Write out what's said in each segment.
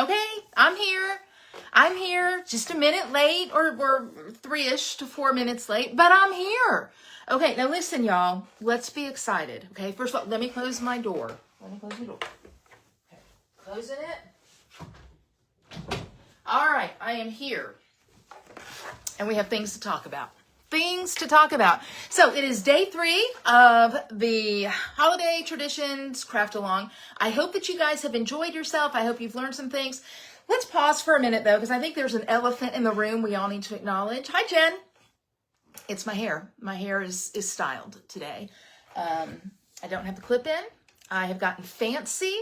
Okay, I'm here. I'm here, just a minute late, or 3-ish to 4 minutes late, but I'm here. Okay, now listen, y'all. Let's be excited. Okay, first of all, let me close my door. Let me close the door. Okay, closing it. All right, I am here, and we have things to talk about. Things to talk about. So it is day 3 of the holiday traditions craft along. I hope that you guys have enjoyed yourself. I hope you've learned some things. Let's pause for a minute though, because I think there's an elephant in the room we all need to acknowledge. Hi, Jen. It's my hair. My hair is styled today. I don't have the clip in. I have gotten fancy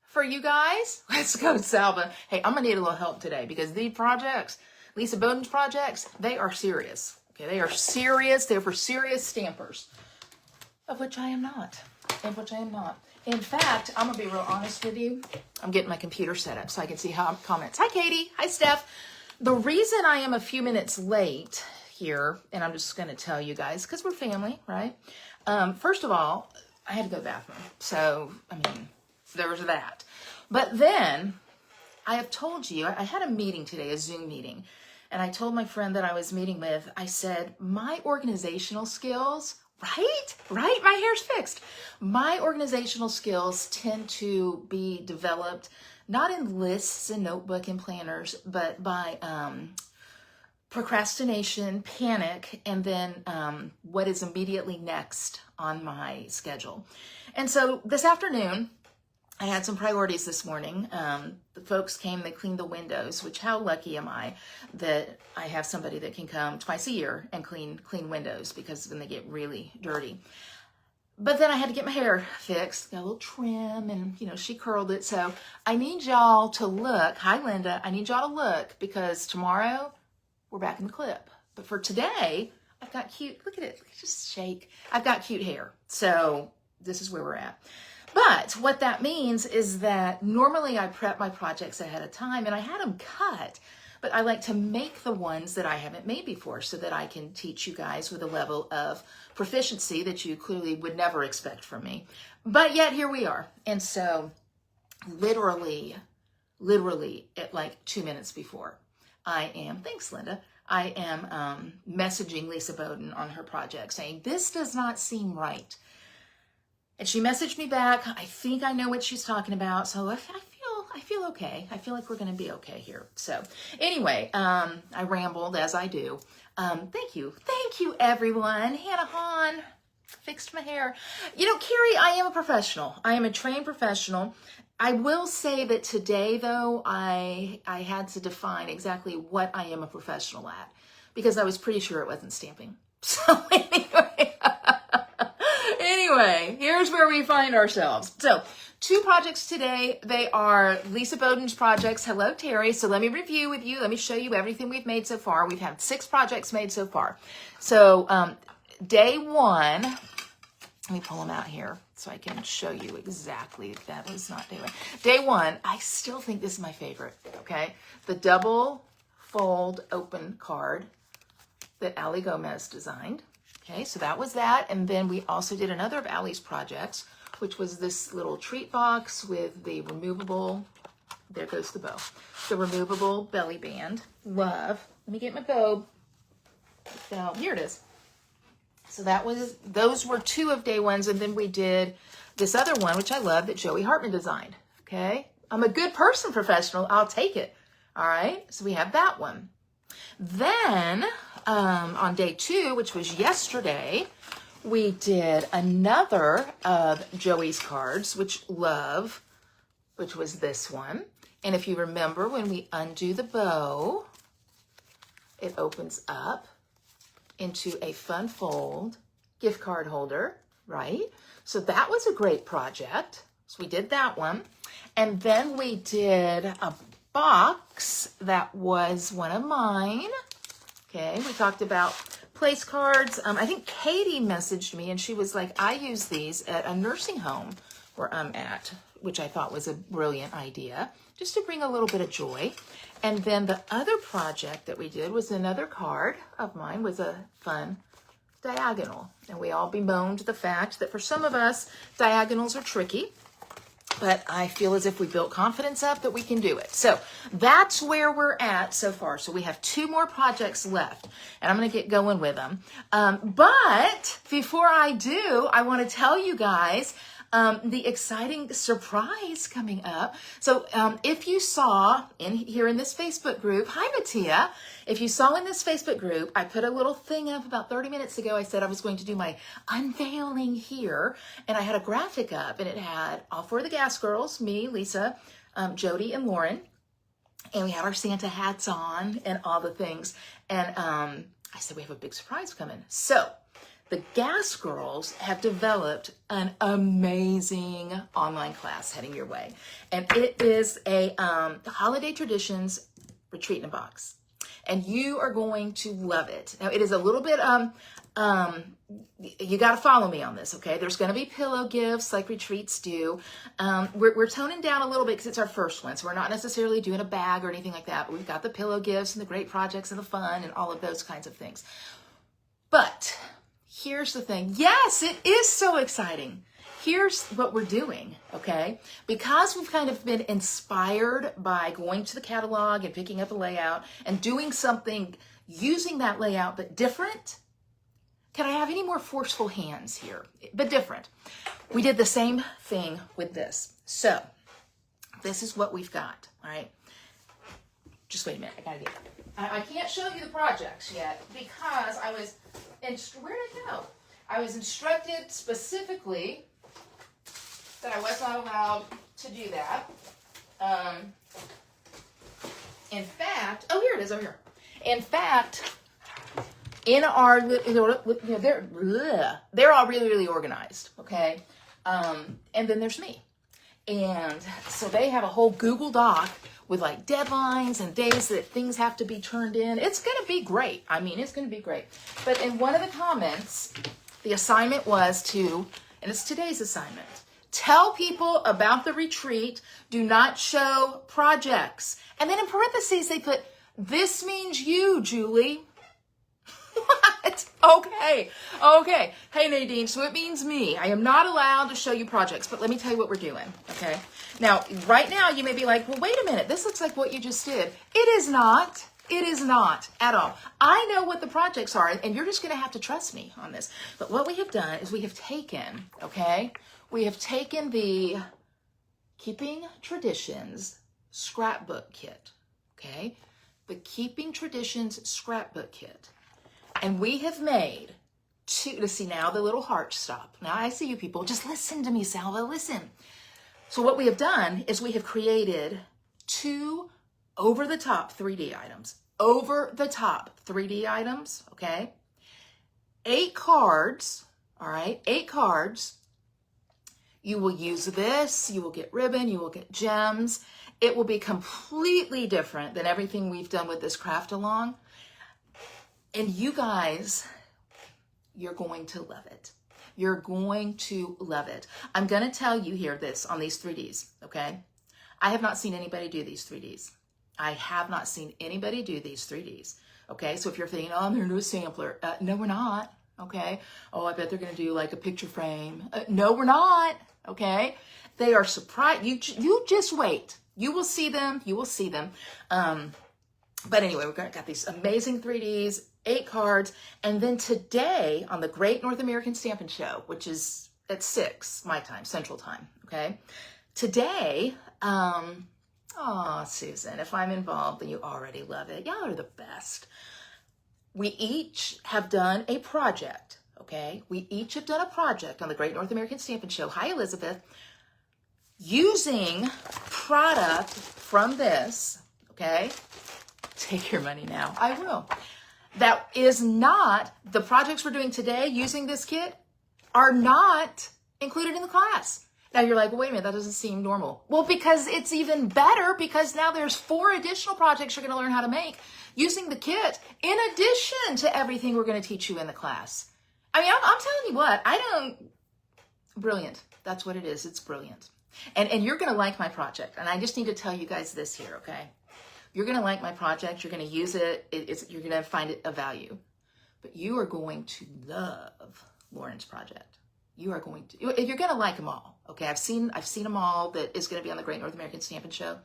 for you guys. Let's go, Salva. Hey, I'm gonna need a little help today because these projects, Lisa Bowden's projects, they are serious. Okay, they are serious. They're for serious stampers, of which I am not. In fact, I'm going to be real honest with you. I'm getting my computer set up so I can see how comments. Hi, Katie. Hi, Steph. The reason I am a few minutes late here, and I'm just going to tell you guys, because we're family, right? First of all, I had to go to the bathroom. So, I mean, there was that. But then, I have told you, I had a meeting today, a Zoom meeting. And I told my friend that I was meeting with, I said, my organizational skills, right? My hair's fixed. My organizational skills tend to be developed not in lists and notebook and planners, but by procrastination, panic, and then what is immediately next on my schedule. And so this afternoon, I had some priorities this morning. The folks came, they cleaned the windows, which how lucky am I that I have somebody that can come twice a year and clean windows, because then they get really dirty. But then I had to get my hair fixed, got a little trim, and she curled it. So I need y'all to look. Hi, Linda. I need y'all to look, because tomorrow we're back in the clip. But for today, I've got cute, look at it, just shake. I've got cute hair. So this is where we're at. But what that means is that normally I prep my projects ahead of time and I had them cut, but I like to make the ones that I haven't made before so that I can teach you guys with a level of proficiency that you clearly would never expect from me. But yet here we are. And so literally at like 2 minutes before, thanks Linda, I am messaging Lisa Bowden on her project saying, this does not seem right. And she messaged me back. I think I know what she's talking about. So I feel okay. I feel like we're going to be okay here. So anyway, I rambled as I do. Thank you everyone. Hannah Hahn fixed my hair. Carrie, I am a professional. I am a trained professional. I will say that today though, I had to define exactly what I am a professional at, because I was pretty sure it wasn't stamping. So anyway, here's where we find ourselves. So 2 projects today. They are Lisa Bowden's projects. Hello, Terry. So let me review with you. Let me show you everything we've made so far. We've had 6 projects made so far. So day 1, let me pull them out here so I can show you exactly. That was not day 1. Day 1, I still think this is my favorite, okay? The double fold open card that Ali Gomez designed. Okay, so that was that. And then we also did another of Allie's projects, which was this little treat box with the removable, there goes the bow, the removable belly band. Love. Let me get my bow. So here it is. So those were 2 of day 1s. And then we did this other one, which I love, that Joey Hartman designed. Okay, I'm a good person professional. I'll take it. All right, so we have that one. Then on day 2, which was yesterday, we did another of Joey's cards, which was this one. And if you remember, when we undo the bow, it opens up into a fun fold gift card holder, right? So that was a great project. So we did that one. And then we did a box that was one of mine. Okay, we talked about place cards. I think Katie messaged me and she was like, I use these at a nursing home where I'm at, which I thought was a brilliant idea, just to bring a little bit of joy. And then the other project that we did was another card of mine, was a fun diagonal. And we all bemoaned the fact that for some of us, diagonals are tricky. but I feel as if we built confidence up that we can do it. So that's where we're at so far. So we have 2 more projects left, and I'm going to get going with them. But before I do, I want to tell you guys the exciting surprise coming up. So if you saw here in this Facebook group, hi Mattia, if you saw in this Facebook group, I put a little thing up about 30 minutes ago. I said I was going to do my unveiling here, and I had a graphic up, and it had all 4 of the Gas Girls, me, Lisa, Jody, and Lauren, and we had our Santa hats on and all the things. And I said we have a big surprise coming. So the Gas Girls have developed an amazing online class heading your way. And it is a Holiday Traditions Retreat in a Box. And you are going to love it. Now, it is a little bit, you got to follow me on this, okay? There's going to be pillow gifts like retreats do. We're toning down a little bit because it's our first one. So we're not necessarily doing a bag or anything like that. But we've got the pillow gifts and the great projects and the fun and all of those kinds of things. But here's the thing. Yes, it is so exciting. Here's what we're doing, okay? Because we've kind of been inspired by going to the catalog and picking up a layout and doing something using that layout, but different. Can I have any more forceful hands here? But different. We did the same thing with this. So this is what we've got, all right? Just wait a minute. I can't show you the projects yet because I was, where did it go? I was instructed specifically that I was not allowed to do that. In fact, oh, here it is, over here. In fact, in our, they're all really, really organized, okay? And then there's me. And so they have a whole Google Doc with like deadlines and days that things have to be turned in. It's going to be great. I mean, it's going to be great. But in one of the comments, the assignment was to, and it's today's assignment, tell people about the retreat. Do not show projects. And then in parentheses, they put, this means you, Julie. What? Okay. Hey, Nadine, so it means me. I am not allowed to show you projects, but let me tell you what we're doing, okay? Now, right now, you may be like, well, wait a minute. This looks like what you just did. It is not. It is not at all. I know what the projects are, and you're just going to have to trust me on this. But what we have done is we have taken, okay? We have taken the Keeping Traditions scrapbook kit, okay? The Keeping Traditions scrapbook kit. And we have made to see now the little hearts stop. Now I see you people. Just listen to me, Salva. Listen. So what we have done is we have created 2 over-the-top 3D items. Over-the-top 3D items, okay? 8 cards, all right? 8 cards. You will use this. You will get ribbon. You will get gems. It will be completely different than everything we've done with this craft along. And you guys, you're going to love it. You're going to love it. I'm going to tell you here this on these 3Ds, okay? I have not seen anybody do these 3Ds. I have not seen anybody do these 3Ds, okay? So if you're thinking, oh, I'm going to do a sampler. No, we're not, okay? Oh, I bet they're going to do like a picture frame. No, we're not, okay? They are surprised. You just wait. You will see them. You will see them. But anyway, we've got these amazing 3Ds, 8 cards, and then today on the Great North American Stampin' Show, which is at 6 my time, Central Time, okay? Today, Susan, if I'm involved, then you already love it. Y'all are the best. We each have done a project, okay? We each have done a project on the Great North American Stampin' Show. Hi, Elizabeth. Using product from this, okay? Take your money now. I will. That is not, the projects we're doing today using this kit are not included in the class. Now you're like, well, wait a minute, that doesn't seem normal. Well, because it's even better because now there's 4 additional projects you're going to learn how to make using the kit in addition to everything we're going to teach you in the class. I mean, I'm telling you what, brilliant. That's what it is. It's brilliant. And you're going to like my project. And I just need to tell you guys this here, okay? You're going to like my project. You're going to use it. You're going to find it of value. But you are going to love Lauren's project. You are going to, you're going to like them all. Okay. I've seen them all that is going to be on the Great North American Stampin' Show.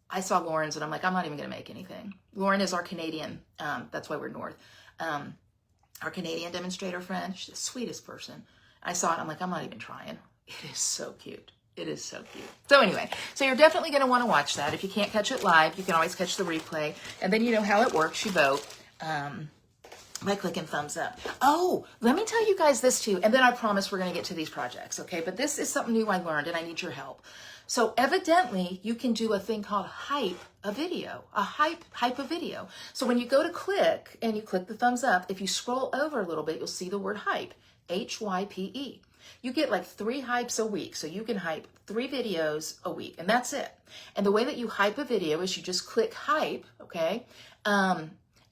I saw Lauren's and I'm like, I'm not even going to make anything. Lauren is our Canadian. That's why we're North. Our Canadian demonstrator friend. She's the sweetest person. I saw it. I'm like, I'm not even trying. It is so cute. It is so cute. So anyway, so you're definitely going to want to watch that. If you can't catch it live, you can always catch the replay. And then you know how it works. You vote by clicking thumbs up. Oh, let me tell you guys this too. And then I promise we're going to get to these projects. Okay. But this is something new I learned and I need your help. So evidently you can do a thing called hype a video, hype a video. So when you go to click and you click the thumbs up, if you scroll over a little bit, you'll see the word hype, HYPE. You get like 3 hypes a week. So you can hype 3 videos a week and that's it. And the way that you hype a video is you just click hype. Okay.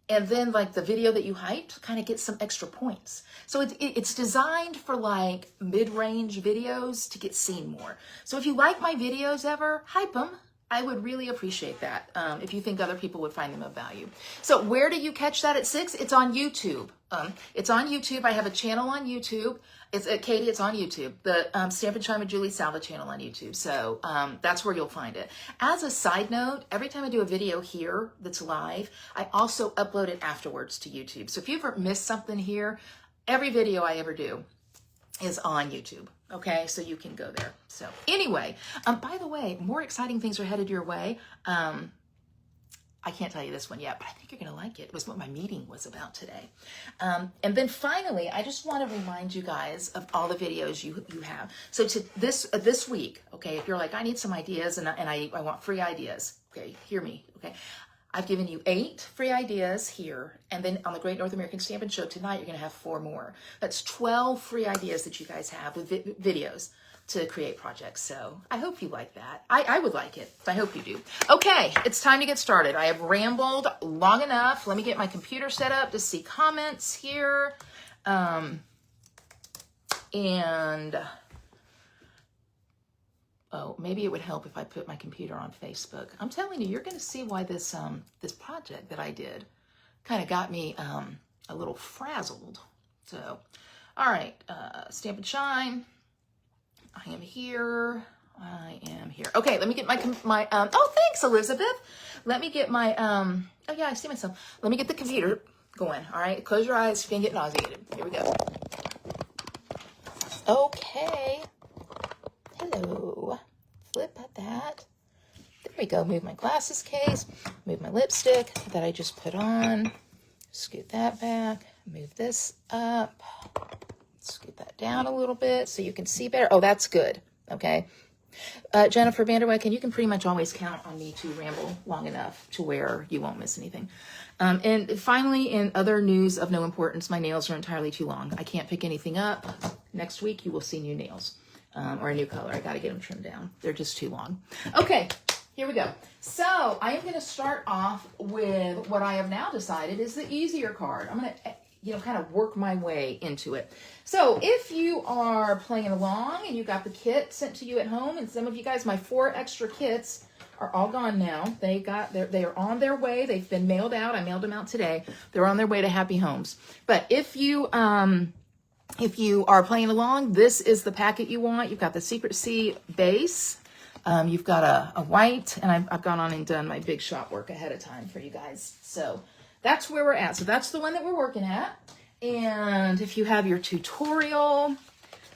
And then like the video that you hyped kind of gets some extra points. So it's designed for like mid-range videos to get seen more. So if you like my videos ever, hype them. I would really appreciate that if you think other people would find them of value. So where do you catch that at 6? It's on YouTube. It's on YouTube. I have a channel on YouTube. It's Katie, it's on YouTube. The Stampin' Shine with Julie Salva channel on YouTube. So that's where you'll find it. As a side note, every time I do a video here that's live, I also upload it afterwards to YouTube. So if you ever miss something here, every video I ever do is on YouTube. Okay, so you can go there. So anyway, by the way, more exciting things are headed your way. I can't tell you this one yet, but I think you're going to like it. It was what my meeting was about today. And then finally, I just want to remind you guys of all the videos you have. So to this week, okay, if you're like, I need some ideas and I want free ideas, okay, hear me, okay. I've given you 8 free ideas here. And then on the Great North American Stampin' Show tonight, you're going to have 4 more. That's 12 free ideas that you guys have with videos to create projects. So I hope you like that. I would like it. I hope you do. Okay, it's time to get started. I have rambled long enough. Let me get my computer set up to see comments here. Oh, maybe it would help if I put my computer on Facebook. I'm telling you, you're going to see why this this project that I did kind of got me a little frazzled. So, all right, Stampin' Shine. I am here. I am here. Okay, let me get my oh, thanks, Elizabeth. Let me get my oh yeah, I see myself. Let me get the computer going. All right, close your eyes if you can get nauseated. Here we go. Okay. Hello. Flip at that. There we go. Move my glasses case. Move my lipstick that I just put on. Scoot that back. Move this up. Scoot that down a little bit so you can see better. Oh, that's good. Okay. Jennifer Vanderwyck, and you can pretty much always count on me to ramble long enough to where you won't miss anything. And finally, in other news of no importance, my nails are entirely too long. I can't pick anything up. Next week, you will see new nails or a new color. I got to get them trimmed down. They're just too long. Okay, here we go. So I am going to start off with what I have now decided is the easier card. I'm going to kind of work my way into it. So if you are playing along and you got the kit sent to you at home, and some of you guys, my 4 extra kits are all gone now. They are on their way. They've been mailed out. I mailed them out today. They're on their way to Happy Homes. But if you are playing along, this is the packet you want. You've got the Secret C base. You've got a white, and I've gone on and done my big shop work ahead of time for you guys. So that's where we're at. So that's the one that we're working at. And if you have your tutorial,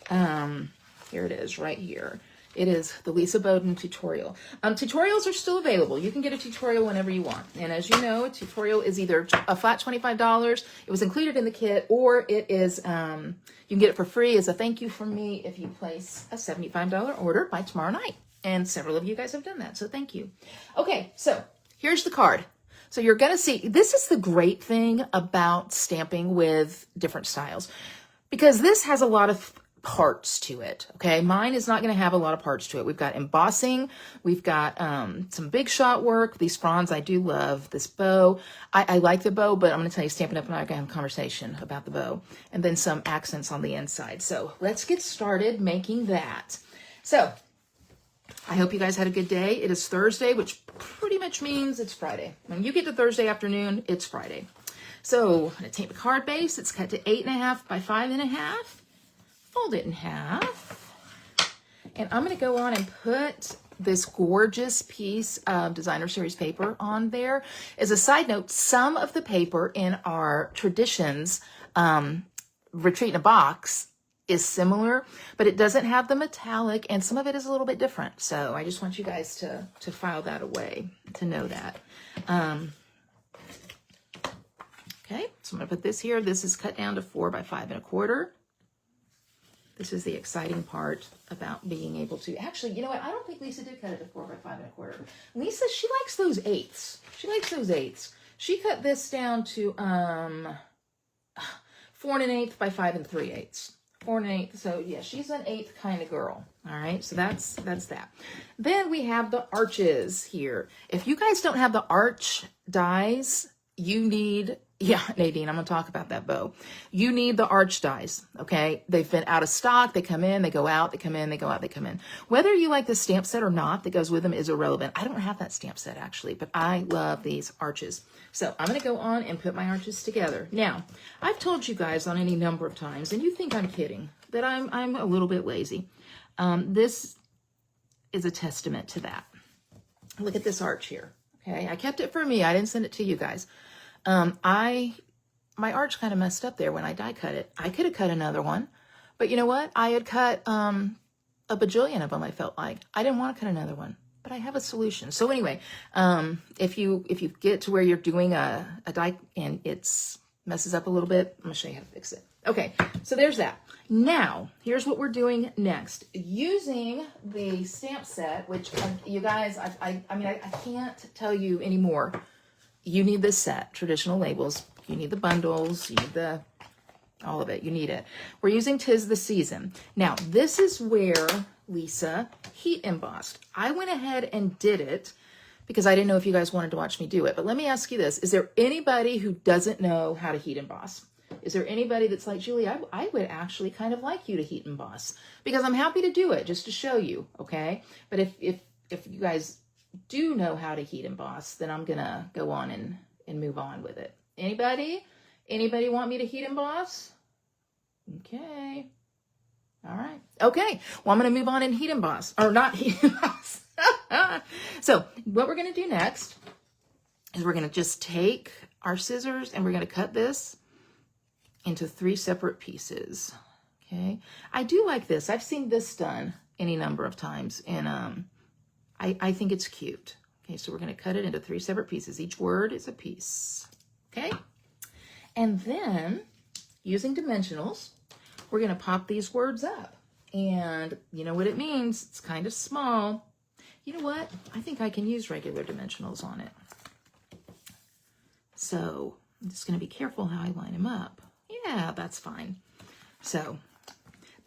here it is right here. It is the Lisa Bowden tutorial. Tutorials are still available. You can get a tutorial whenever you want. And as you know, a tutorial is either a flat $25. It was included in the kit, or it is, you can get it for free as a thank you from me if you place a $75 order by tomorrow night. And several of you guys have done that, so thank you. Okay, so here's the card. So you're going to see, this is the great thing about stamping with different styles, because this has a lot of parts to it. Okay. Mine is not going to have a lot of parts to it. We've got embossing. We've got some big shot work. These fronds I do love. This bow. I like the bow, but I'm going to tell you, Stampin' Up! And I are going to have a conversation about the bow, and then some accents on the inside. So let's get started making that. So I hope you guys had a good day. It is Thursday, which pretty much means it's Friday. When you get to Thursday afternoon, it's Friday. So I'm going to take the card base. It's cut to 8.5 by 5.5. fold it in half. And I'm going to go on and put this gorgeous piece of designer series paper on there. As a side note, some of the paper in our Traditions Retreat in a Box is similar, but it doesn't have the metallic, and some of it is a little bit different. So I just want you guys to file that away, to know that. Okay, so I'm gonna put this here. This is cut down to 4 by 5 1/4. This is the exciting part about being able to, actually, you know what? I don't think Lisa did cut it to 4 by 5 1/4. Lisa, she likes those 8ths. She likes those 8ths. She cut this down to 4 1/8 by 5 3/8. 4 1/8. So yeah, she's an 8th kind of girl. All right, so that's that. Then we have the arches here. If you guys don't have the arch dies, you need, yeah, Nadine, I'm going to talk about that bow. You need the arch dies, okay? They've been out of stock. They come in, they go out, they come in, they go out, they come in. Whether you like the stamp set or not that goes with them is irrelevant. I don't have that stamp set, actually, but I love these arches. So I'm going to go on and put my arches together. Now, I've told you guys on any number of times, and you think I'm kidding, that I'm a little bit lazy. This is a testament to that. Look at this arch here, okay? I kept it for me. I didn't send it to you guys. My arch kind of messed up there when I die cut it. I could have cut another one, but you know what? I had cut a bajillion of them, I felt like. I didn't want to cut another one, but I have a solution. So anyway, if you get to where you're doing a die and it's messes up a little bit, I'm going to show you how to fix it. Okay, so there's that. Now, here's what we're doing next. Using the stamp set, which you guys, I mean, I can't tell you anymore. You need this set, traditional labels. You need the bundles. You need all of it. You need it. We're using 'Tis the Season. Now, this is where Lisa heat embossed. I went ahead and did it because I didn't know if you guys wanted to watch me do it. But let me ask you this. Is there anybody who doesn't know how to heat emboss? Is there anybody that's like, Julie, I would actually kind of like you to heat emboss, because I'm happy to do it just to show you, okay? But if you guys do know how to heat emboss, then I'm gonna go on and move on with it. Anybody want me to heat emboss? Okay. All right. Okay. Well, I'm gonna move on and heat emboss, or not heat emboss. So what we're gonna do next is we're gonna just take our scissors and we're gonna cut this into 3 separate pieces. Okay. I do like this. I've seen this done any number of times, and I think it's cute. Okay, so we're going to cut it into 3 separate pieces. Each word is a piece. Okay? And then, using dimensionals, we're going to pop these words up. And you know what it means. It's kind of small. You know what? I think I can use regular dimensionals on it. So, I'm just going to be careful how I line them up. Yeah, that's fine. So,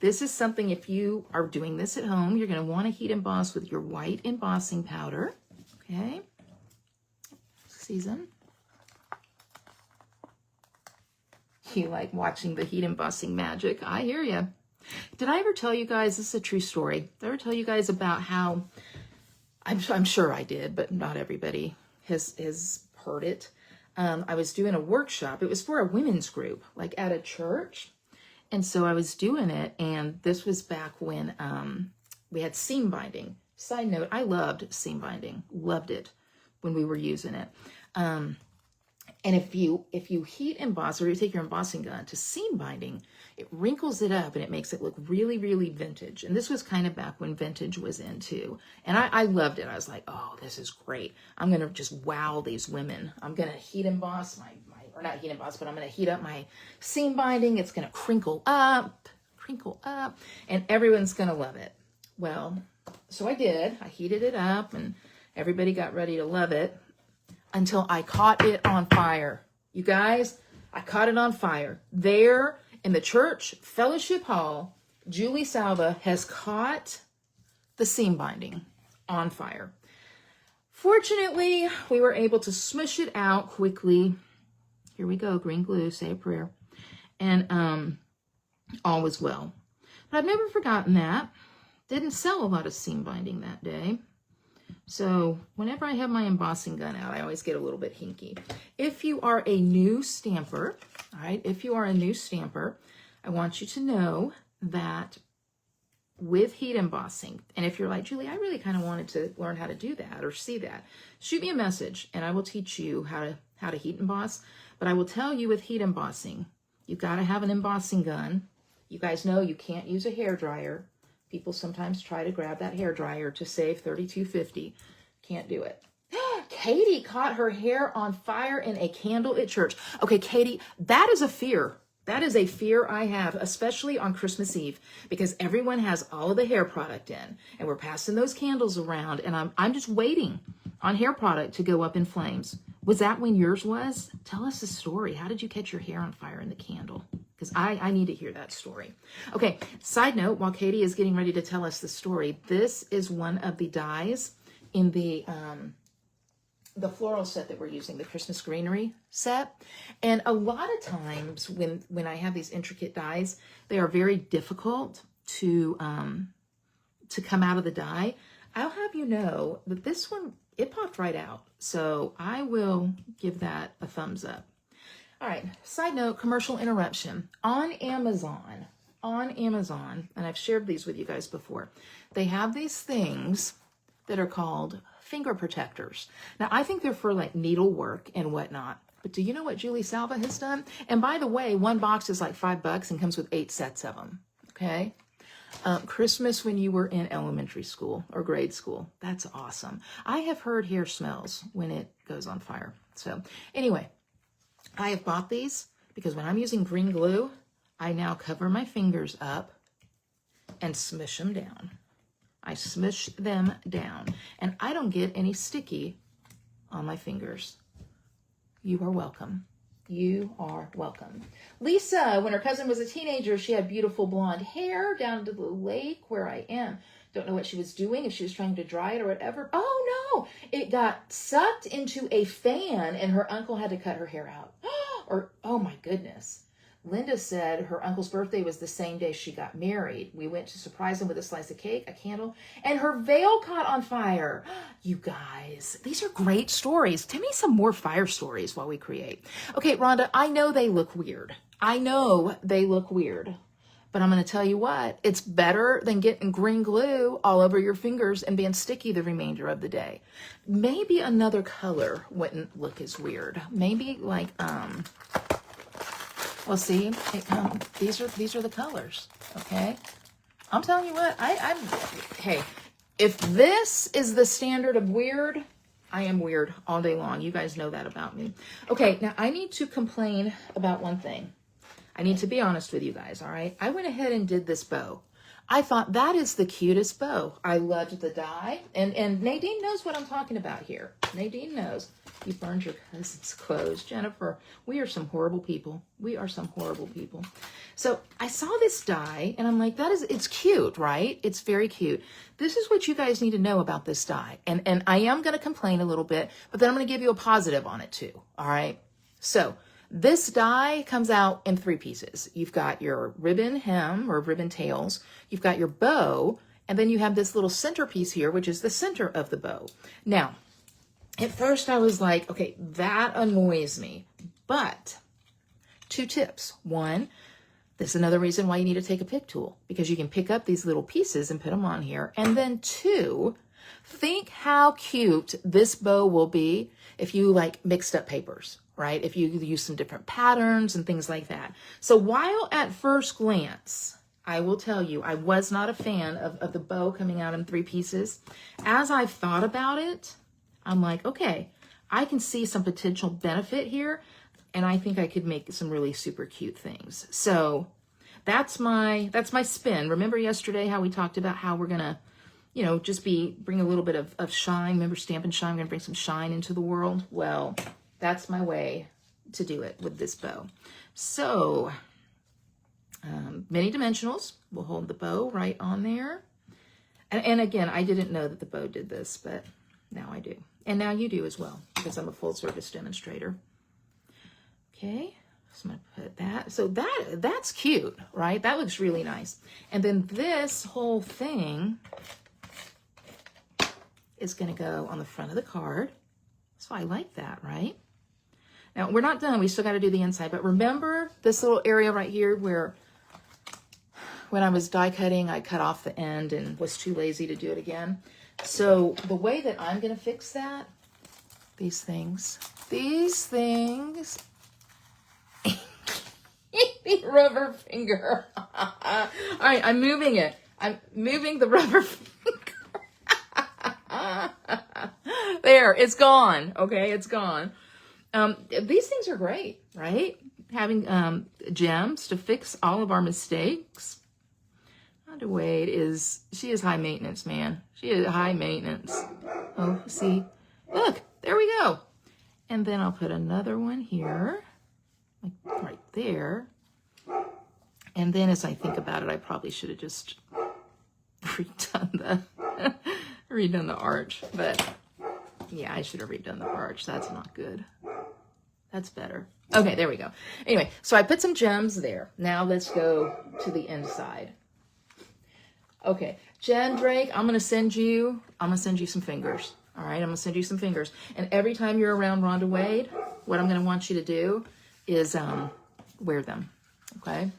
this is something, if you are doing this at home, you're going to want to heat emboss with your white embossing powder. Okay. Season. You like watching the heat embossing magic. I hear you. Did I ever tell you guys, this is a true story, did I ever tell you guys about how, I'm sure I did, but not everybody has heard it. I was doing a workshop. It was for a women's group, like at a church. And so I was doing it, and this was back when we had seam binding. Side note, I loved seam binding. Loved it when we were using it. And if you heat emboss, or you take your embossing gun to seam binding, it wrinkles it up and it makes it look really, really vintage. And this was kind of back when vintage was in too. And I loved it. I was like, oh, this is great. I'm going to just wow these women. I'm going to heat emboss or not heat emboss, but I'm going to heat up my seam binding. It's going to crinkle up, and everyone's going to love it. Well, so I did. I heated it up, and everybody got ready to love it until I caught it on fire. You guys, I caught it on fire. There in the church fellowship hall, Julie Salva has caught the seam binding on fire. Fortunately, we were able to smush it out quickly. Here we go, green glue, say a prayer. And all was well. But I've never forgotten that. Didn't sell a lot of seam binding that day. So whenever I have my embossing gun out, I always get a little bit hinky. If you are a new stamper, all right, if you are a new stamper, I want you to know that with heat embossing, and if you're like, Julie, I really kind of wanted to learn how to do that or see that, shoot me a message and I will teach you how to heat emboss. But I will tell you with heat embossing, you got to have an embossing gun. You guys know you can't use a hair dryer. People sometimes try to grab that hair dryer to save $32.50. Can't do it. Katie caught her hair on fire in a candle at church. Okay, Katie, that is a fear. That is a fear I have, especially on Christmas Eve, because everyone has all of the hair product in, and we're passing those candles around, and I'm just waiting on hair product to go up in flames. Was that when yours was? Tell us the story. How did you catch your hair on fire in the candle? Because I need to hear that story. Okay, side note, while Katie is getting ready to tell us the story, this is one of the dies in the floral set that we're using, the Christmas Greenery set. And a lot of times when I have these intricate dies, they are very difficult to come out of the die. I'll have you know that this one, it popped right out. So I will give that a thumbs up. All right, side note, commercial interruption. On Amazon, and I've shared these with you guys before, they have these things that are called finger protectors. Now, I think they're for like needlework and whatnot. But do you know what Julie Salva has done? And by the way, one box is like $5 and comes with 8 sets of them. Okay. Christmas when you were in elementary school or grade school. That's awesome. I have heard hair smells when it goes on fire. So anyway, I have bought these because when I'm using green glue, I now cover my fingers up and smush them down. I smush them down and I don't get any sticky on my fingers. You are welcome. You are welcome. Lisa, when her cousin was a teenager, she had beautiful blonde hair down to the lake where I am. Don't know what she was doing, if she was trying to dry it or whatever. Oh no, it got sucked into a fan and her uncle had to cut her hair out. Or, oh my goodness. Linda said her uncle's birthday was the same day she got married. We went to surprise him with a slice of cake, a candle, and her veil caught on fire. You guys, these are great stories. Tell me some more fire stories while we create. Okay, Rhonda, I know they look weird. But I'm going to tell you what, it's better than getting green glue all over your fingers and being sticky the remainder of the day. Maybe another color wouldn't look as weird. Maybe like, well, see, these are the colors, okay? I'm telling you what, hey, if this is the standard of weird, I am weird all day long. You guys know that about me. Okay, now I need to complain about one thing. I need to be honest with you guys, all right? I went ahead and did this bow. I thought that is the cutest bow. I loved the die. And Nadine knows what I'm talking about here. Nadine knows. You burned your cousin's clothes. Jennifer, we are some horrible people. So I saw this die and I'm like, it's cute, right? It's very cute. This is what you guys need to know about this die. And I am going to complain a little bit, but then I'm going to give you a positive on it too. All right. So this die comes out in 3 pieces. You've got your ribbon hem or ribbon tails. You've got your bow. And then you have this little centerpiece here, which is the center of the bow. Now, at first I was like, okay, that annoys me. But 2 tips. 1, this is another reason why you need to take a pick tool, because you can pick up these little pieces and put them on here. And then 2, think how cute this bow will be if you like mixed up papers, right? If you use some different patterns and things like that. So while at first glance, I will tell you, I was not a fan of the bow coming out in 3 pieces. As I thought about it, I'm like, okay, I can see some potential benefit here, and I think I could make some really super cute things. So that's my spin. Remember yesterday how we talked about how we're gonna, just bring a little bit of shine. Remember Stamp and Shine? We're gonna bring some shine into the world. Well, that's my way to do it with this bow. So many dimensionals. We'll hold the bow right on there. And again, I didn't know that the bow did this, but now I do. And now you do as well, because I'm a full service demonstrator. Okay, so I'm gonna put that. So that's cute, right? That looks really nice. And then this whole thing is gonna go on the front of the card. So I like that, right? Now we're not done, we still gotta do the inside, but remember this little area right here where when I was die cutting, I cut off the end and was too lazy to do it again. So the way that I'm going to fix that, these things, the rubber finger. All right, I'm moving it. I'm moving the rubber finger. There, it's gone. Okay, it's gone. These things are great, right? Having gems to fix all of our mistakes. Rhonda Wade she is high maintenance, man. She is high maintenance. Oh, see? Look, there we go. And then I'll put another one here, like right there. And then as I think about it, I probably should have just redone the arch. But yeah, I should have redone the arch. That's not good. That's better. Okay, there we go. Anyway, so I put some gems there. Now let's go to the inside. Okay, Jen Drake, I'm gonna send you some fingers. All right, I'm gonna send you some fingers. And every time you're around Rhonda Wade, what I'm gonna want you to do is wear them. Okay.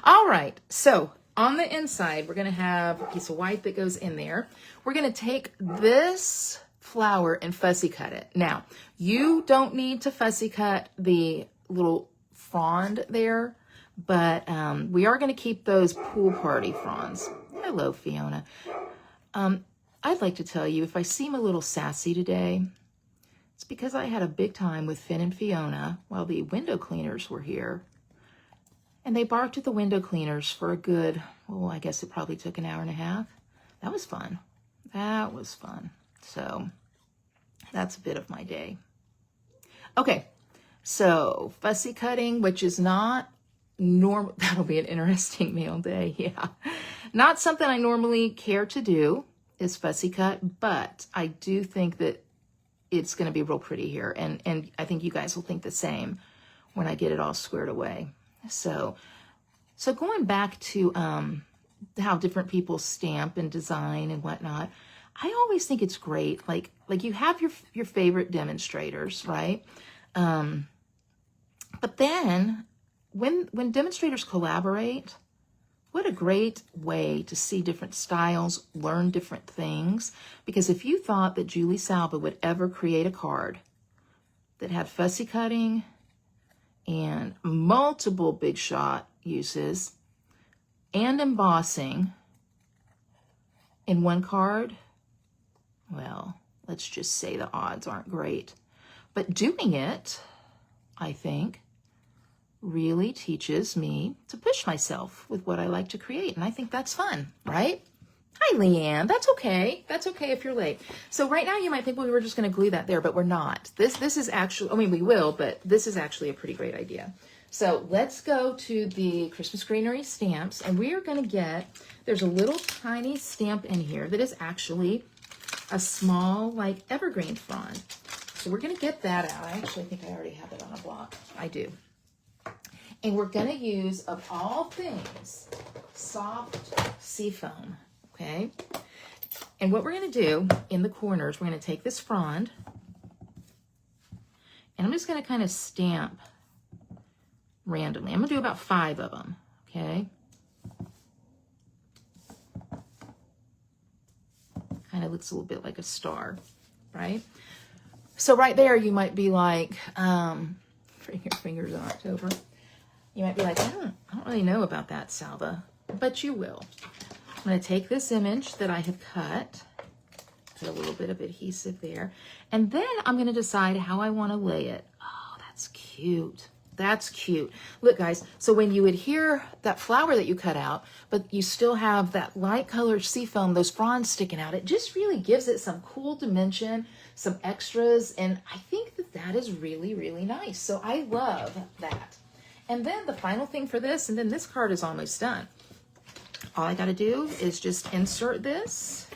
All right. So on the inside, we're gonna have a piece of white that goes in there. We're gonna take this flower and fussy cut it. Now, you don't need to fussy cut the little frond there, but we are going to keep those pool party fronds. Hello, Fiona. I'd like to tell you, if I seem a little sassy today, it's because I had a big time with Finn and Fiona while the window cleaners were here. And they barked at the window cleaners for a good, I guess it probably took an hour and a half. That was fun. That was fun. So that's a bit of my day. Okay, so fussy cutting, which is not normal. That'll be an interesting mail day. Yeah, not something I normally care to do is fussy cut, but I do think that it's going to be real pretty here. And I think you guys will think the same when I get it all squared away. So going back to how different people stamp and design and whatnot, I always think it's great. Like you have your favorite demonstrators, right? But then when demonstrators collaborate, what a great way to see different styles, learn different things. Because if you thought that Julie Salva would ever create a card that had fussy cutting and multiple big shot uses and embossing in one card, well, let's just say the odds aren't great. But doing it, I think, really teaches me to push myself with what I like to create. And I think that's fun, right? Hi, Leanne. That's okay. That's okay if you're late. So right now you might think, well, we were just going to glue that there, but we're not. This is actually, I mean, we will, but this is actually a pretty great idea. So let's go to the Christmas Greenery stamps, and we are going to get, there's a little tiny stamp in here that is actually a small, like, evergreen frond. So we're going to get that out. I actually think I already have it on a block. I do. And we're going to use, of all things, soft seafoam, okay? And what we're going to do in the corners, we're going to take this frond, and I'm just going to kind of stamp randomly. I'm going to do about 5 of them, okay? Kind of looks a little bit like a star, right? So right there, you might be like, bring your fingers in October. You might be like, I don't really know about that, Salva, but you will. I'm going to take this image that I have cut, put a little bit of adhesive there, and then I'm going to decide how I want to lay it. Oh, that's cute. That's cute. Look, guys, so when you adhere that flower that you cut out, but you still have that light colored seafoam, those fronds sticking out, it just really gives it some cool dimension, some extras, and I think that that is really, really nice. So I love that. And then the final thing for this, and then this card is almost done. All I got to do is just insert this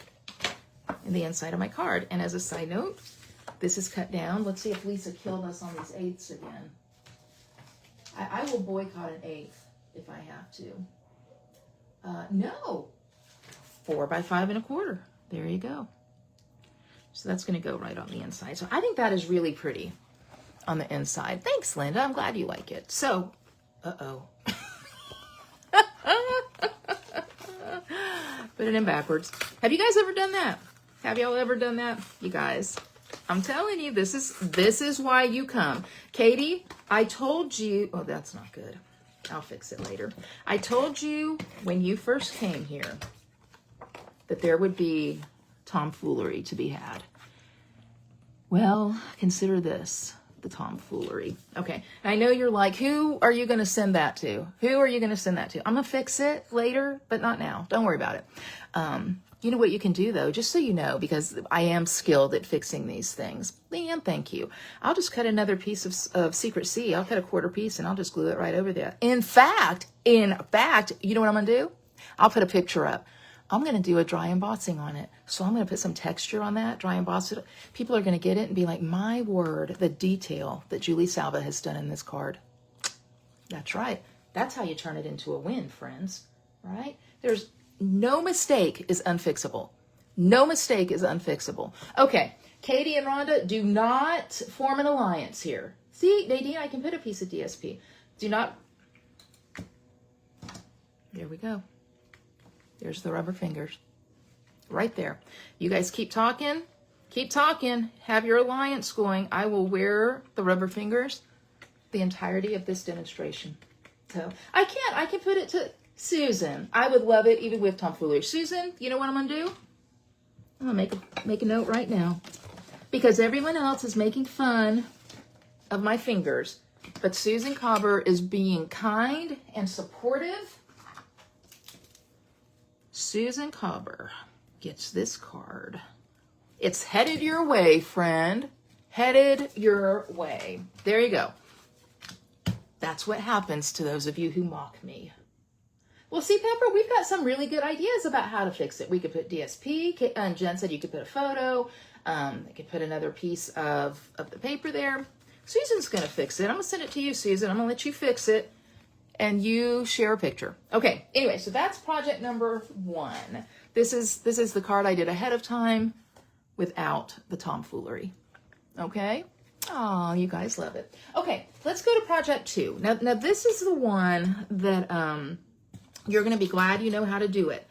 in the inside of my card. And as a side note, this is cut down. Let's see if Lisa killed us on these 8ths again. I will boycott an 8th if I have to. No, 4 by 5 1/4. There you go. So that's going to go right on the inside. So I think that is really pretty on the inside. Thanks, Linda. I'm glad you like it. So, uh-oh. Put it in backwards. Have you guys ever done that? Have y'all ever done that? You guys, I'm telling you, this is why you come. Katie, I told you, oh, that's not good. I'll fix it later. I told you when you first came here that there would be tomfoolery to be had. Well, consider this the tomfoolery. Okay, I know you're like, who are you going to send that to? Who are you going to send that to? I'm going to fix it later, but not now. Don't worry about it. You know what you can do, though, just so you know, because I am skilled at fixing these things. Leanne, thank you. I'll just cut another piece of Secret C. I'll cut a quarter piece, and I'll just glue it right over there. In fact, you know what I'm going to do? I'll put a picture up. I'm going to do a dry embossing on it. So I'm going to put some texture on that, dry emboss it. People are going to get it and be like, my word, the detail that Julie Salva has done in this card. That's right. That's how you turn it into a win, friends, right? There's no mistake is unfixable. No mistake is unfixable. Okay, Katie and Rhonda, do not form an alliance here. See, Nadine, I can put a piece of DSP. Do not. There we go. There's the rubber fingers. Right there. You guys keep talking. Keep talking. Have your alliance going. I will wear the rubber fingers the entirety of this demonstration. So I can put it to Susan. I would love it even with tomfoolery. Susan, you know what I'm going to do? I'm going to make a note right now. Because everyone else is making fun of my fingers. But Susan Cobber is being kind and supportive. Susan Cobber gets this card. It's headed your way, friend. Headed your way. There you go. That's what happens to those of you who mock me. Well, see, Pepper, we've got some really good ideas about how to fix it. We could put DSP. And Jen said you could put a photo. I could put another piece of the paper there. Susan's going to fix it. I'm going to send it to you, Susan. I'm going to let you fix it. And you share a picture. Okay, anyway, so that's project number 1. This is the card I did ahead of time without the tomfoolery. Okay? Oh, you guys love it. Okay, let's go to project 2. Now this is the one that you're going to be glad you know how to do it.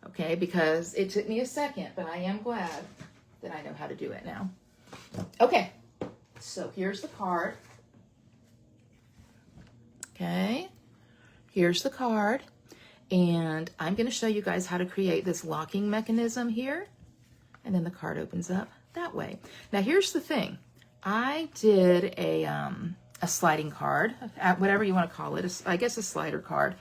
Okay, because it took me a second, but I am glad that I know how to do it now. Okay, so here's the card. Okay. Here's the card, and I'm going to show you guys how to create this locking mechanism here, and then the card opens up that way. Now, here's the thing. I did a sliding card, whatever you want to call it, I guess a slider card.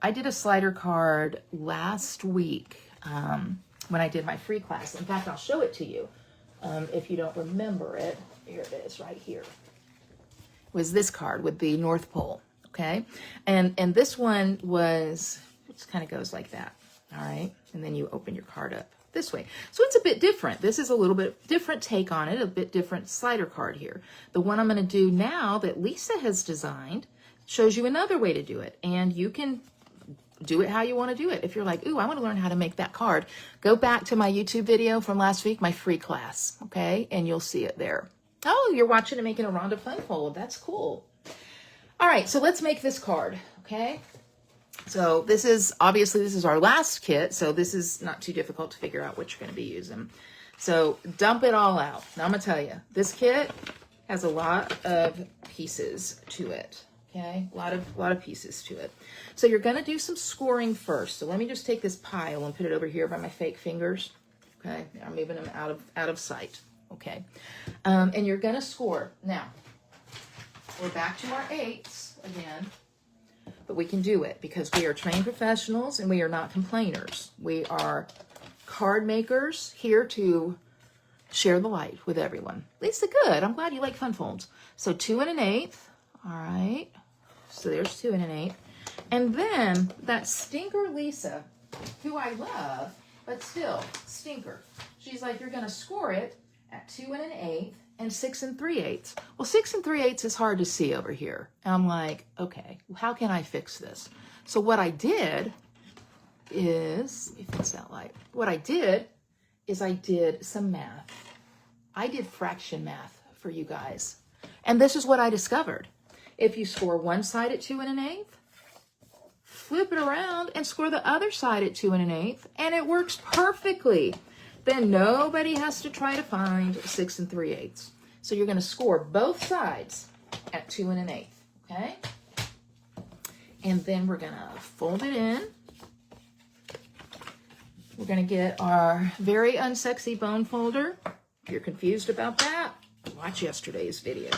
I did a slider card last week when I did my free class. In fact, I'll show it to you if you don't remember it. Here it is right here. It was this card with the North Pole. Okay, and this one was, it just kind of goes like that, all right? And then you open your card up this way. So it's a bit different. This is a little bit different take on it, a bit different slider card here. The one I'm going to do now that Lisa has designed shows you another way to do it, and you can do it how you want to do it. If you're like, ooh, I want to learn how to make that card, go back to my YouTube video from last week, my free class, okay? And you'll see it there. Oh, you're watching and making a Rhonda Fun Fold. That's cool. All right, so let's make this card, okay? So this is our last kit, so this is not too difficult to figure out what you're going to be using. So dump it all out. Now I'm going to tell you, this kit has a lot of pieces to it, okay? A lot of pieces to it. So you're going to do some scoring first. So let me just take this pile and put it over here by my fake fingers, okay? I'm moving them out of sight, okay? And you're going to score. Now, we're back to our 8s again, but we can do it because we are trained professionals and we are not complainers. We are card makers here to share the light with everyone. Lisa, good. I'm glad you like fun folds. So 2 1/8. All right. So there's 2 1/8. And then that stinker Lisa, who I love, but still stinker. She's like, you're going to score it at 2 1/8. And 6 3/8. Well, 6 3/8 is hard to see over here. And I'm like, okay, how can I fix this? So what I did is, let me fix that light. What I did is I did some math. I did fraction math for you guys. And this is what I discovered. If you score one side at 2 1/8, flip it around and score the other side at 2 1/8, and it works perfectly. Then nobody has to try to find 6 3/8. So you're going to score both sides at 2 1/8, okay? And then we're going to fold it in. We're going to get our very unsexy bone folder. If you're confused about that, watch yesterday's video.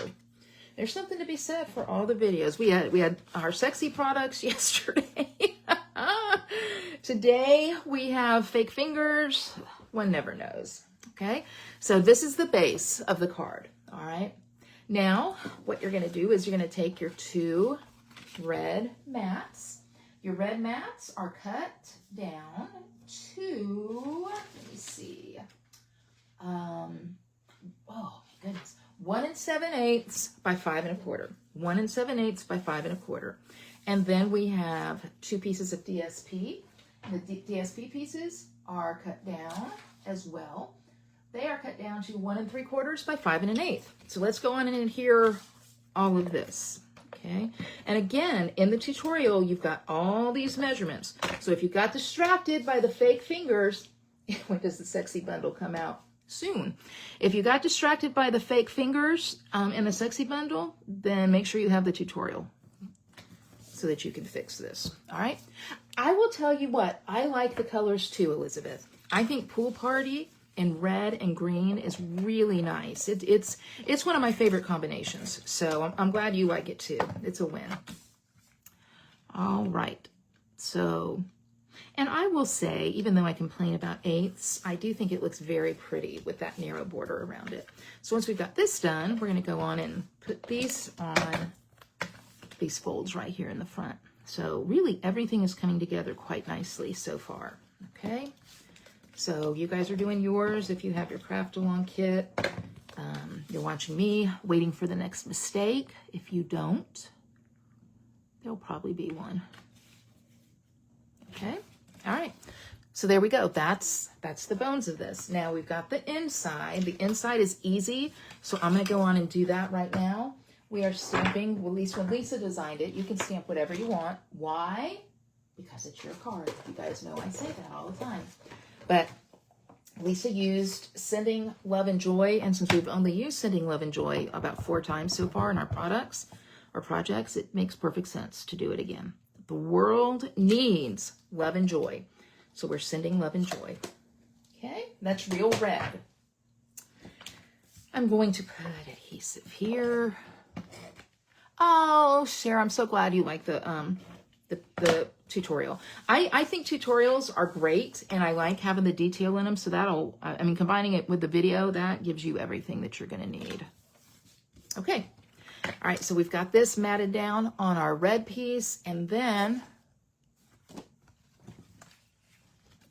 There's something to be said for all the videos. We had our sexy products yesterday. Today we have fake fingers. One never knows. Okay, so this is the base of the card. All right. Now what you're going to do is you're going to take your 2 red mats. Your red mats are cut down to, let me see. Oh my goodness. 1 7/8 by 5 1/4. 1 7/8 by 5 1/4. And then we have 2 pieces of DSP. The DSP pieces are cut down as well. They are cut down to 1 3/4 by 5 1/8. So let's go on and adhere all of this. Okay. And again, in the tutorial, you've got all these measurements. So if you got distracted by the fake fingers, when does the sexy bundle come out? Soon. If you got distracted by the fake fingers in the sexy bundle, then make sure you have the tutorial so that you can fix this. All right. I will tell you what, I like the colors too, Elizabeth. I think Pool Party in red and green is really nice. It's one of my favorite combinations. So I'm glad you like it too. It's a win. All right. So, and I will say, even though I complain about 8ths, I do think it looks very pretty with that narrow border around it. So once we've got this done, we're going to go on and put these on these folds right here in the front. So really everything is coming together quite nicely so far. Okay. So you guys are doing yours. If you have your craft along kit, you're watching me, waiting for the next mistake. If you don't, there'll probably be one. Okay. All right. So there we go. That's the bones of this. Now we've got the inside. The inside is easy. So I'm going to go on and do that right now. We are stamping, well, at least when Lisa designed it, you can stamp whatever you want. Why? Because it's your card. You guys know I say that all the time. But Lisa used Sending Love and Joy, and since we've only used Sending Love and Joy about 4 times so far in our products or projects, it makes perfect sense to do it again. The world needs love and joy. So we're sending love and joy. Okay, that's real red. I'm going to put adhesive here. Oh, Sarah, I'm so glad you like the tutorial. I think tutorials are great, and I like having the detail in them. So that'll, I mean, combining it with the video, that gives you everything that you're going to need. Okay. All right. So we've got this matted down on our red piece, and then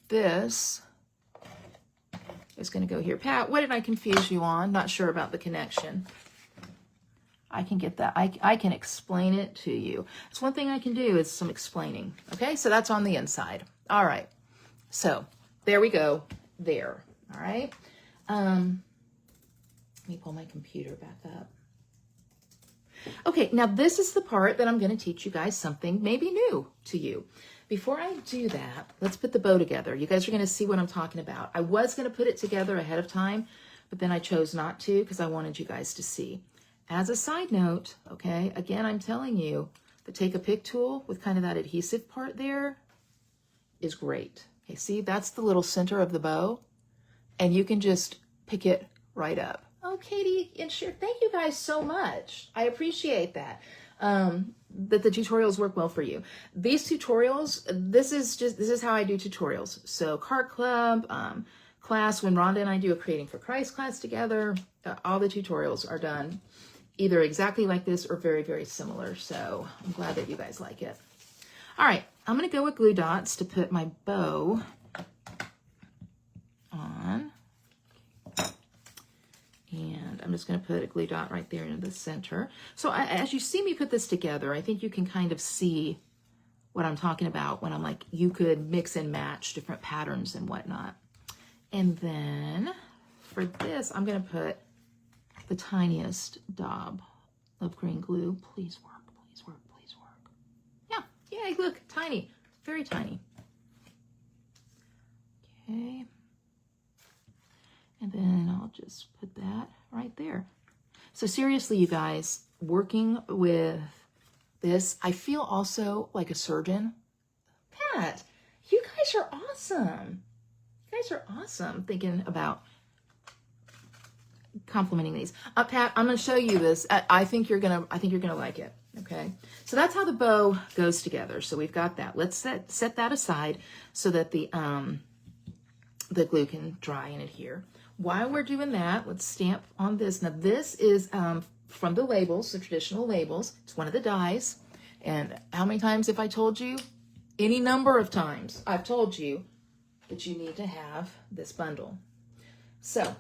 this is going to go here. Pat, what did I confuse you on? Not sure about the connection. I can get that. I can explain it to you. It's one thing I can do is some explaining. Okay, so that's on the inside. All right. So there we go. There. All right. Let me pull my computer back up. Okay, now this is the part that I'm going to teach you guys something maybe new to you. Before I do that, let's put the bow together. You guys are going to see what I'm talking about. I was going to put it together ahead of time, but then I chose not to because I wanted you guys to see. As a side note, okay, again, I'm telling you, the Take a Pick tool with kind of that adhesive part there is great. Okay, see, that's the little center of the bow, and you can just pick it right up. Oh, Katie and Cher, thank you guys so much. I appreciate that. That the tutorials work well for you. These tutorials, this is how I do tutorials. So Card Club, class, when Rhonda and I do a Creating for Christ class together, all the tutorials are done either exactly like this or very, very similar. So I'm glad that you guys like it. All right, I'm going to go with glue dots to put my bow on. And I'm just going to put a glue dot right there into the center. So as you see me put this together, I think you can kind of see what I'm talking about when I'm like, you could mix and match different patterns and whatnot. And then for this, I'm going to put the tiniest dab of green glue. Please work, please work, please work. Yeah, Yay, look, tiny, very tiny. Okay. And then I'll just put that right there. So seriously, you guys, working with this, I feel also like a surgeon. Pat, you guys are awesome. You guys are awesome thinking about complimenting these. Pat, I'm going to show you this. I think you're going to like it. Okay. So that's how the bow goes together. So we've got that. Let's set that aside so that the glue can dry and adhere. While we're doing that, let's stamp on this. Now this is from the labels, the traditional labels. It's one of the dies. And how many times have I told you? Any number of times I've told you that you need to have this bundle. So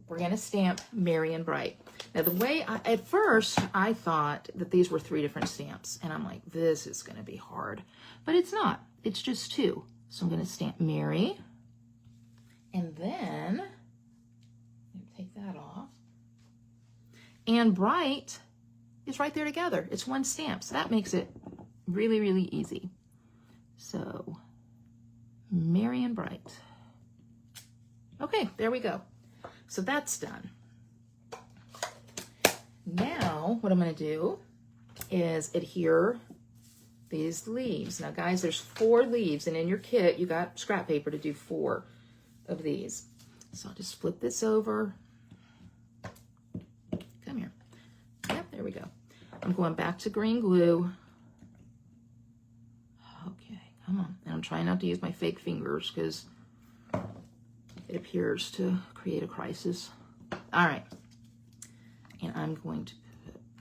we're going to stamp Merry and Bright. Now the way at first I thought that these were 3 different stamps, and I'm like, this is going to be hard, but it's not. It's just 2. So I'm going to stamp Merry, and then take that off. And Bright is right there together. It's 1 stamp, so that makes it really, really easy. So Merry and Bright. Okay, there we go. So that's done. Now what I'm going to do is adhere these leaves. Now guys, there's 4 leaves, and in your kit you got scrap paper to do 4 of these. So I'll just flip this over. Come here. Yep, there we go. I'm going back to green glue. Okay, come on. And I'm trying not to use my fake fingers because it appears to create a crisis. All right. And I'm going to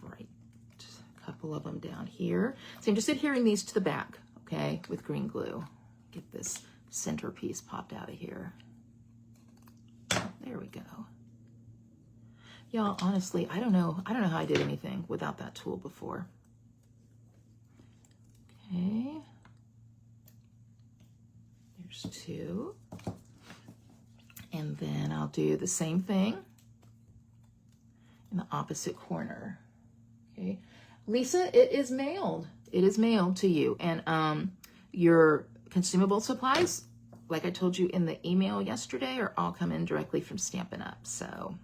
put a couple of them down here. So I'm just adhering these to the back, okay, with green glue. Get this centerpiece popped out of here. There we go. Y'all, honestly, I don't know how I did anything without that tool before. Okay. There's 2. And then I'll do the same thing in the opposite corner. Okay. Lisa, it is mailed. It is mailed to you. And your consumable supplies, like I told you in the email yesterday, are all coming directly from Stampin' Up. So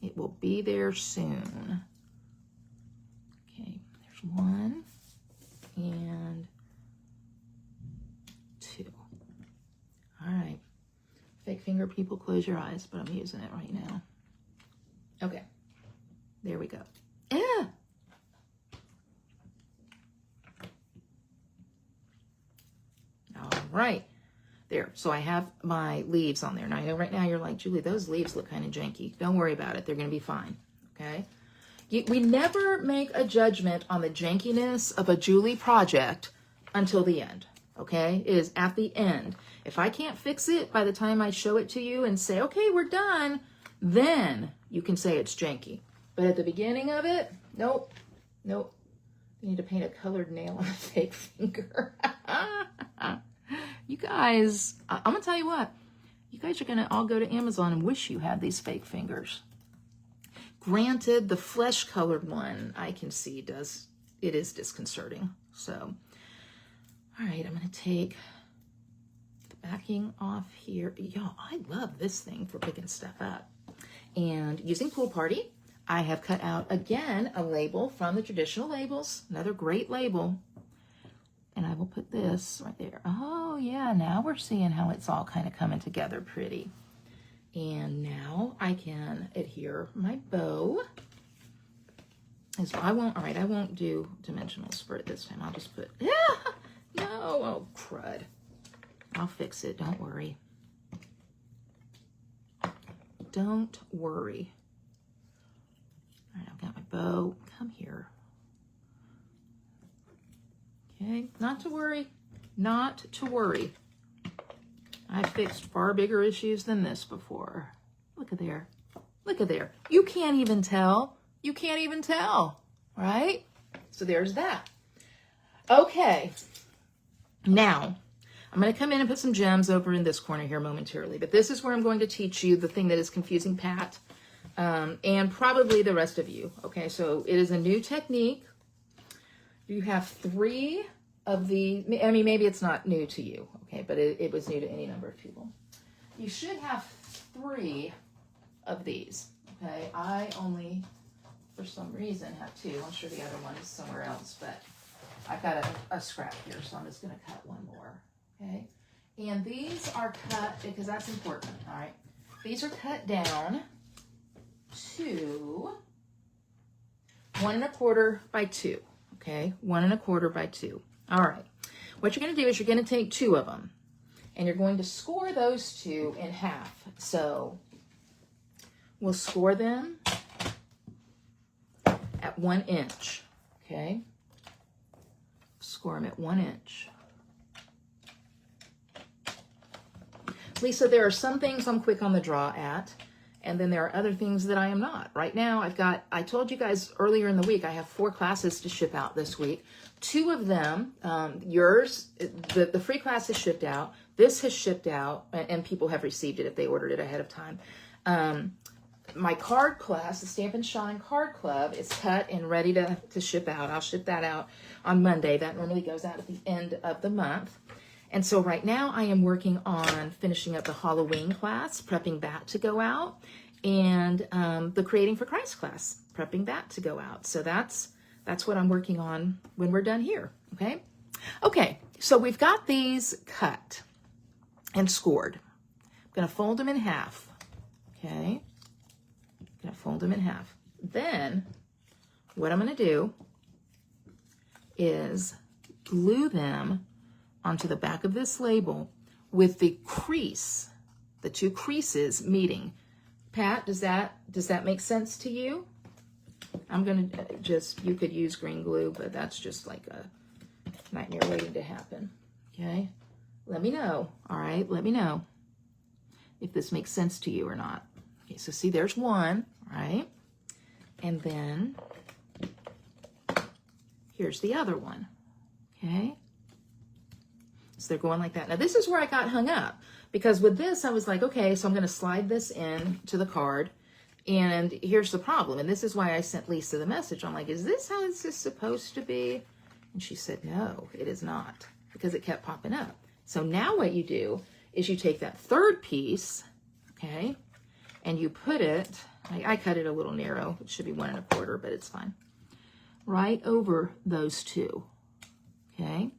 it will be there soon. Okay, there's 1 and 2. All right. Fake finger people, close your eyes, but I'm using it right now. Okay, there we go. Yeah. All right, there. So I have my leaves on there. Now I know right now you're like, Julie, those leaves look kind of janky. Don't worry about it. They're going to be fine. Okay. We never make a judgment on the jankiness of a Julie project until the end. Okay, it is at the end. If I can't fix it by the time I show it to you and say, okay, we're done, then you can say it's janky. But at the beginning of it, nope, nope. You need to paint a colored nail on a fake finger. You guys, I'm going to tell you what. You guys are going to all go to Amazon and wish you had these fake fingers. Granted, the flesh-colored one, I can see it is disconcerting. So, all right, I'm going to take the backing off here. Y'all, I love this thing for picking stuff up. And using Pool Party, I have cut out, again, a label from the traditional labels. Another great label. And I will put this right there. Oh, yeah, now we're seeing how it's all kind of coming together pretty. And now I can adhere my bow. And so I won't do dimensionals for it this time. I'll just put, no, oh, crud. I'll fix it, don't worry. Don't worry. All right, I've got my bow. Come here. Okay, not to worry. Not to worry. I've fixed far bigger issues than this before. Look at there. Look at there. You can't even tell. You can't even tell, right? So there's that. Okay. Now, I'm going to come in and put some gems over in this corner here momentarily, but this is where I'm going to teach you the thing that is confusing Pat and probably the rest of you. Okay, so it is a new technique. You have 3 of the, I mean, maybe it's not new to you, okay, but it was new to any number of people. You should have 3 of these, okay? I only, for some reason, have 2. I'm sure the other one is somewhere else, but I've got a scrap here, so I'm just going to cut one more, okay? And these are cut, because that's important, all right? These are cut down to 1 1/4 by 2, okay? 1 1/4 by 2. All right. What you're going to do is you're going to take 2 of them, and you're going to score those 2 in half. So we'll score them at 1 inch, okay? Score them at 1 inch. Lisa, there are some things I'm quick on the draw at, and then there are other things that I am not. Right now, I told you guys earlier in the week, I have 4 classes to ship out this week. 2 of them, yours, the free class is shipped out. This has shipped out, and people have received it if they ordered it ahead of time. My card class, the Stamp and Shine Card Club, is cut and ready to ship out. I'll ship that out on Monday. That normally goes out at the end of the month. And so right now I am working on finishing up the Halloween class, prepping that to go out, and the Creating for Christ class, prepping that to go out. So that's what I'm working on when we're done here, okay? Okay, so we've got these cut and scored. I'm gonna fold them in half, okay? Gonna fold them in half. Then what I'm gonna do is glue them onto the back of this label with the crease, the 2 creases meeting. Pat, does that make sense to you? I'm gonna you could use green glue, but that's just like a nightmare waiting to happen, okay? Let me know, all right? Let me know if this makes sense to you or not. Okay, so see, there's one, right? And then here's the other one, okay? So they're going like that. Now this is where I got hung up, because with this, I was like, okay, so I'm gonna slide this in to the card, and here's the problem. And this is why I sent Lisa the message. I'm like, is this how this is supposed to be? And she said, no, it is not, because it kept popping up. So now what you do is you take that 3rd piece, okay, and you put it, I cut it a little narrow. It should be 1 1/4, but it's fine. Right over those 2, okay?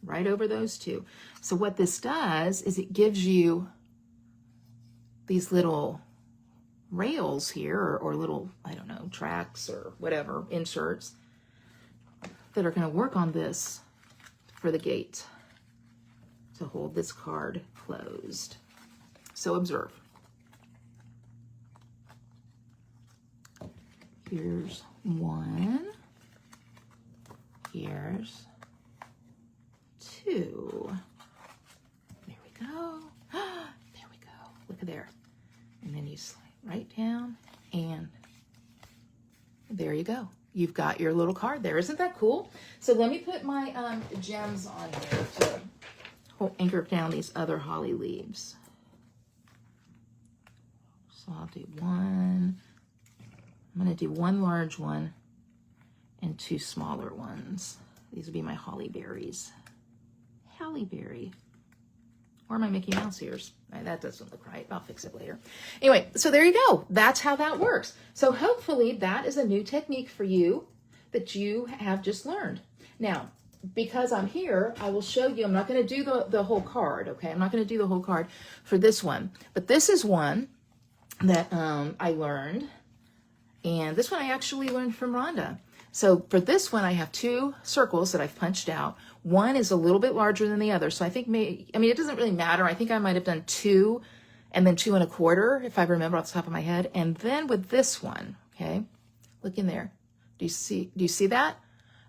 Right over those 2. So what this does is it gives you these little rails here, or little, I don't know, tracks or whatever, inserts that are going to work on this for the gate to hold this card closed. So observe. Here's 1. Here's 2. There we go. There we go. Look at there. And then you slide right down, and there you go. You've got your little card there. Isn't that cool? So let me put my gems on here to anchor down these other holly leaves. So I'll do 1. I'm going to do 1 large one and 2 smaller ones. These will be my holly berries. Halle Berry. Or my Mickey Mouse ears. That doesn't look right. I'll fix it later. Anyway, so there you go. That's how that works. So hopefully that is a new technique for you that you have just learned. Now, because I'm here, I will show you. I'm not going to do the whole card, okay? I'm not going to do the whole card for this one. But this is one that I learned. And this one I actually learned from Rhonda. So for this one, I have 2 circles that I've punched out. One is a little bit larger than the other. So I think it doesn't really matter. I think I might have done 2 and then 2 1/4, if I remember off the top of my head. And then with this one, okay, look in there. Do you see that?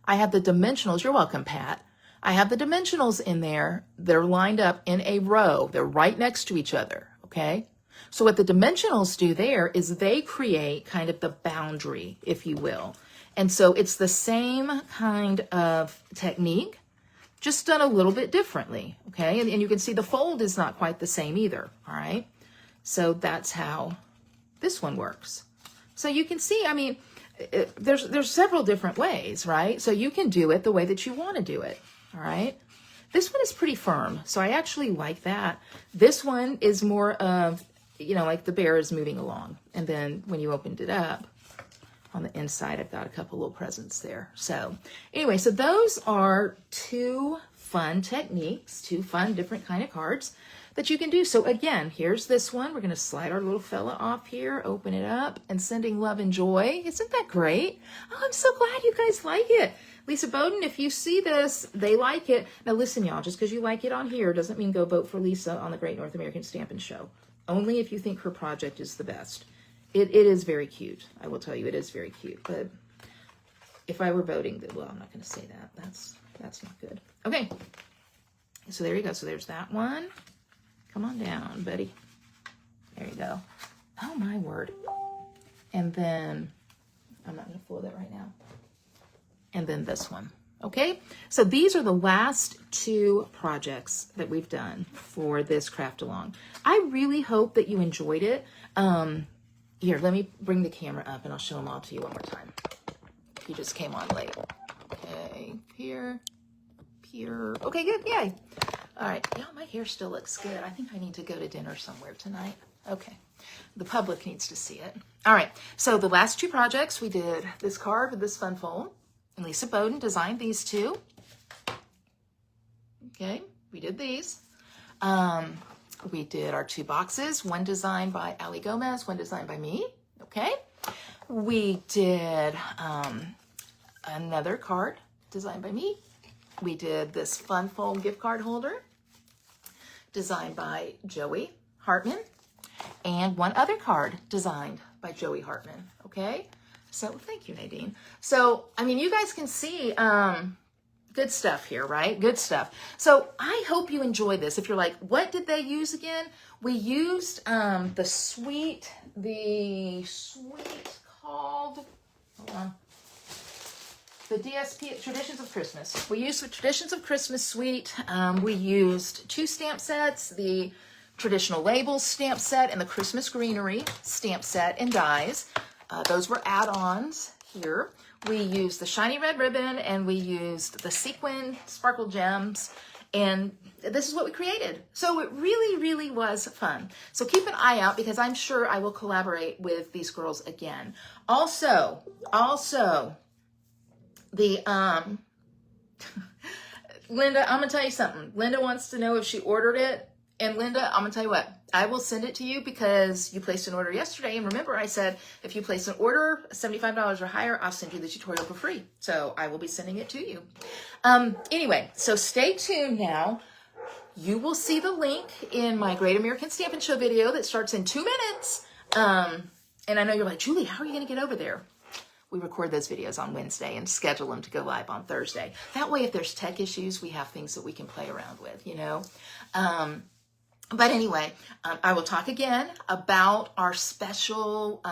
I have the dimensionals. You're welcome, Pat. I have the dimensionals in there. They're lined up in a row. They're right next to each other, okay? So what the dimensionals do there is they create kind of the boundary, if you will. And so it's the same kind of technique, just done a little bit differently, okay? And you can see the fold is not quite the same either, all right? So that's how this one works. So you can see, I mean, there's several different ways, right? So you can do it the way that you want to do it. All right. This one is pretty firm, so I actually like that. This one is more of, you know, like the bear is moving along. And then when you opened it up, on the inside, I've got a couple little presents there. So anyway, so those are 2 fun techniques, 2 fun different kind of cards that you can do. So again, here's this one. We're going to slide our little fella off here, open it up, and sending love and joy. Isn't that great? Oh, I'm so glad you guys like it. Lisa Bowden, if you see this, they like it. Now listen, y'all, just because you like it on here doesn't mean go vote for Lisa on the Great North American Stampin' Show. Only if you think her project is the best. It is very cute. I will tell you, it is very cute. But if I were voting, well, I'm not going to say that. That's not good. Okay. So there you go. So there's that one. Come on down, buddy. There you go. Oh, my word. And then, I'm not going to fold that right now. And then this one. Okay? So these are the last 2 projects that we've done for this craft along. I really hope that you enjoyed it. Here, let me bring the camera up and I'll show them all to you one more time. You just came on late. Okay, here. Okay, good, yay. All right, yeah, my hair still looks good. I think I need to go to dinner somewhere tonight. Okay, the public needs to see it. All right, so the last 2 projects, we did this card with this fun fold. And Lisa Bowden designed these 2. Okay, we did these. We did our 2 boxes, one designed by Ali Gomez, one designed by me, okay? We did another card designed by me. We did this fun fold gift card holder designed by Joey Hartman, and one other card designed by Joey Hartman, okay? So thank you, Nadine. So, I mean, you guys can see good stuff here, right? Good stuff. So I hope you enjoy this. If you're like, what did they use again? We used the suite called, hold on, the DSP, Traditions of Christmas. We used the Traditions of Christmas suite. We used 2 stamp sets, the Traditional Labels stamp set and the Christmas Greenery stamp set and dies. Those were add-ons here. We used the shiny red ribbon and we used the sequin sparkle gems, and this is what we created. So it really, really was fun. So keep an eye out because I'm sure I will collaborate with these girls again. Also, the, Linda, I'm gonna tell you something. Linda wants to know if she ordered it. And Linda, I'm gonna tell you what, I will send it to you because you placed an order yesterday. And remember, I said, if you place an order, $75 or higher, I'll send you the tutorial for free. So I will be sending it to you. Anyway, so stay tuned now. You will see the link in my Great American Stampin' Show video that starts in 2 minutes. And I know you're like, Julie, how are you gonna get over there? We record those videos on Wednesday and schedule them to go live on Thursday. That way, if there's tech issues, we have things that we can play around with, you know? But anyway, I will talk again about our special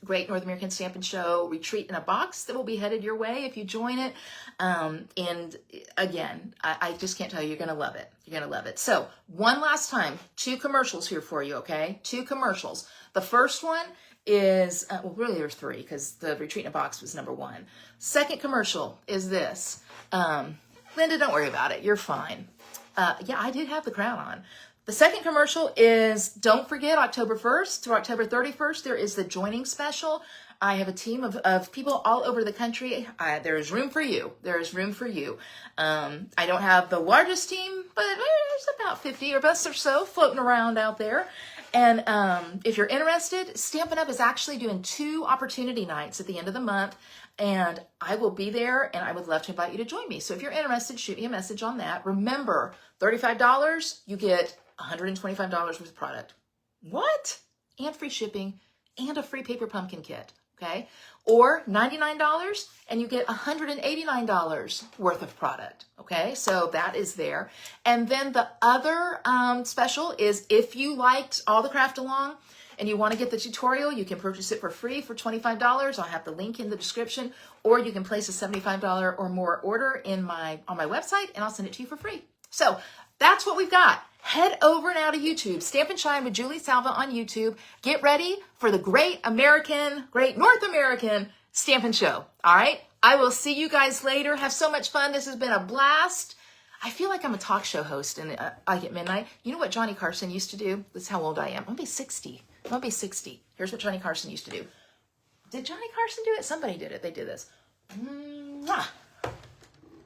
Great North American Stampin' Show Retreat in a Box that will be headed your way if you join it. And again, I just can't tell you, you're going to love it. You're going to love it. So one last time, 2 commercials here for you, okay? 2 commercials. The first one is, well, really there's 3 because the Retreat in a Box was number 1. Second commercial is this. Linda, don't worry about it. You're fine. Yeah, I did have the crown on. The second commercial is, don't forget, October 1st through October 31st, there is the joining special. I have a team of people all over the country. There is room for you. There is room for you. I don't have the largest team, but there's about 50 or us or so floating around out there. And if you're interested, Stampin' Up! Is actually doing 2 opportunity nights at the end of the month. And I will be there, and I would love to invite you to join me. So if you're interested, shoot me a message on that. Remember, $35, you get $125 worth of product. What? And free shipping and a free paper pumpkin kit, okay? Or $99 and you get $189 worth of product, okay? So that is there. And then the other special is if you liked all the craft along and you want to get the tutorial, you can purchase it for free for $25. I'll have the link in the description, or you can place a $75 or more order on my website and I'll send it to you for free. So that's what we've got. Head over now to YouTube, Stamp and Shine with Julie Salva on YouTube. Get ready for the Great North American Stampin' Show. All right. I will see you guys later. Have so much fun. This has been a blast. I feel like I'm a talk show host and like at midnight. You know what Johnny Carson used to do? This is how old I am. I'm gonna be 60. I'm gonna be 60. Here's what Johnny Carson used to do. Did Johnny Carson do it? Somebody did it. They did this. Mwah.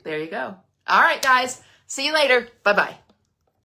There you go. All right, guys. See you later. Bye-bye.